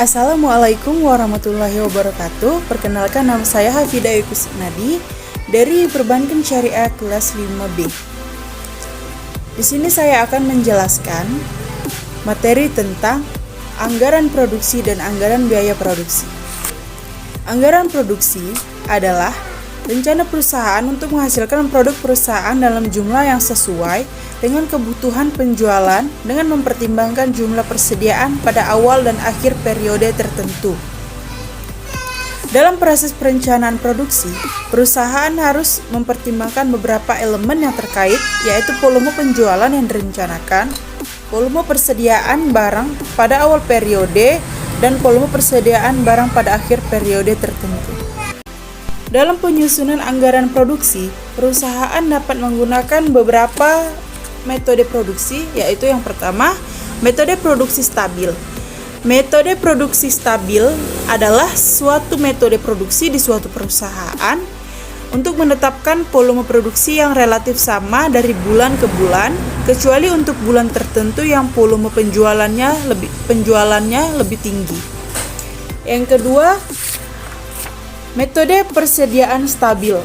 Assalamualaikum warahmatullahi wabarakatuh. Perkenalkan, nama saya Hafidah Kusnadi dari Perbankan Syariah kelas 5B. Di sini saya akan menjelaskan materi tentang anggaran produksi dan anggaran biaya produksi. Anggaran produksi adalah rencana perusahaan untuk menghasilkan produk perusahaan dalam jumlah yang sesuai dengan kebutuhan penjualan dengan mempertimbangkan jumlah persediaan pada awal dan akhir periode tertentu. Dalam proses perencanaan produksi, perusahaan harus mempertimbangkan beberapa elemen yang terkait, yaitu volume penjualan yang direncanakan, volume persediaan barang pada awal periode, dan volume persediaan barang pada akhir periode tertentu. Dalam penyusunan anggaran produksi, perusahaan dapat menggunakan beberapa metode produksi, yaitu yang pertama, metode produksi stabil. Metode produksi stabil adalah suatu metode produksi di suatu perusahaan untuk menetapkan volume produksi yang relatif sama dari bulan ke bulan, kecuali untuk bulan tertentu yang volume penjualannya lebih tinggi. Yang kedua, metode persediaan stabil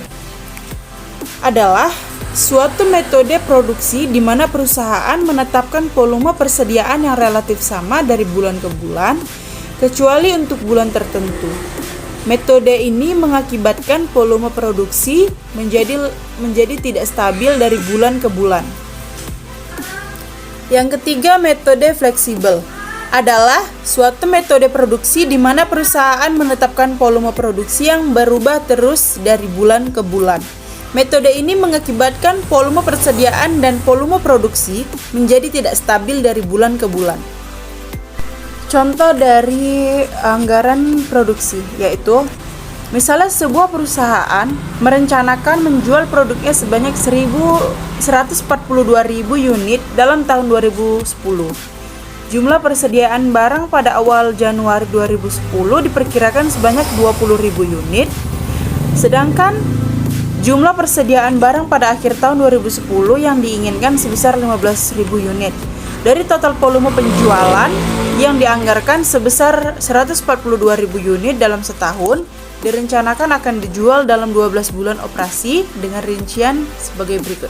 adalah suatu metode produksi di mana perusahaan menetapkan volume persediaan yang relatif sama dari bulan ke bulan, kecuali untuk bulan tertentu. Metode ini mengakibatkan volume produksi menjadi tidak stabil dari bulan ke bulan. Yang ketiga, metode fleksibel adalah suatu metode produksi di mana perusahaan menetapkan volume produksi yang berubah terus dari bulan ke bulan. Metode ini mengakibatkan volume persediaan dan volume produksi menjadi tidak stabil dari bulan ke bulan. Contoh dari anggaran produksi yaitu, misalnya sebuah perusahaan merencanakan menjual produknya sebanyak 142.000 unit dalam tahun 2010. Jumlah persediaan barang pada awal Januari 2010 diperkirakan sebanyak 20.000 unit, sedangkan jumlah persediaan barang pada akhir tahun 2010 yang diinginkan sebesar 15.000 unit. Dari total volume penjualan yang dianggarkan sebesar 142.000 unit dalam setahun, direncanakan akan dijual dalam 12 bulan operasi dengan rincian sebagai berikut.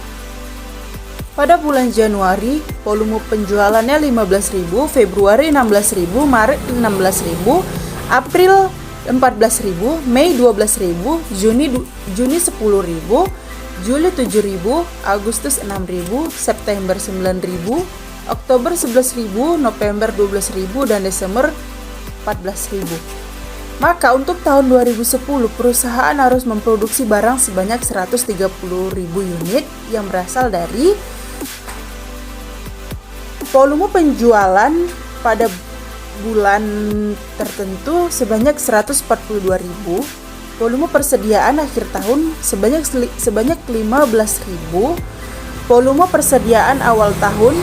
Pada bulan Januari, volume penjualannya 15.000, Februari 16.000, Maret 16.000, April 14.000, Mei 12.000, Juni 10.000, Juli 7.000, Agustus 6.000, September 9.000, Oktober 11.000, November 12.000, dan Desember 14.000. Maka untuk tahun 2010, perusahaan harus memproduksi barang sebanyak 130.000 unit yang berasal dari volume penjualan pada bulan tertentu sebanyak 142.000, volume persediaan akhir tahun sebanyak 15.000, volume persediaan awal tahun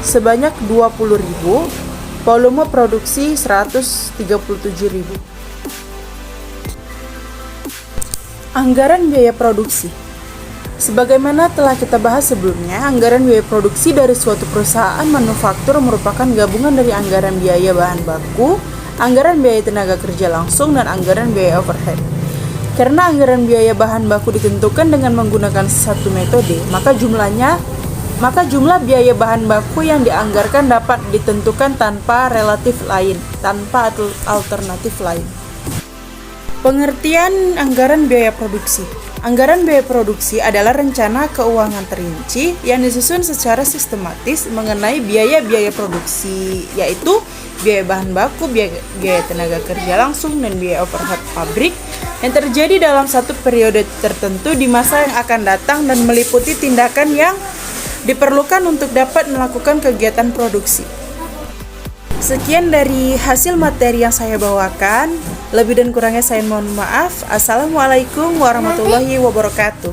sebanyak 20.000, volume produksi 137.000. Anggaran biaya produksi. Sebagaimana telah kita bahas sebelumnya, anggaran biaya produksi dari suatu perusahaan manufaktur merupakan gabungan dari anggaran biaya bahan baku, anggaran biaya tenaga kerja langsung, dan anggaran biaya overhead. Karena anggaran biaya bahan baku ditentukan dengan menggunakan satu metode, maka jumlah biaya bahan baku yang dianggarkan dapat ditentukan tanpa alternatif lain. Pengertian anggaran biaya produksi. Anggaran biaya produksi adalah rencana keuangan terinci yang disusun secara sistematis mengenai biaya-biaya produksi, yaitu biaya bahan baku, biaya tenaga kerja langsung, dan biaya overhead pabrik yang terjadi dalam satu periode tertentu di masa yang akan datang dan meliputi tindakan yang diperlukan untuk dapat melakukan kegiatan produksi. Sekian dari hasil materi yang saya bawakan. Lebih dan kurangnya saya mohon maaf. Assalamualaikum warahmatullahi wabarakatuh.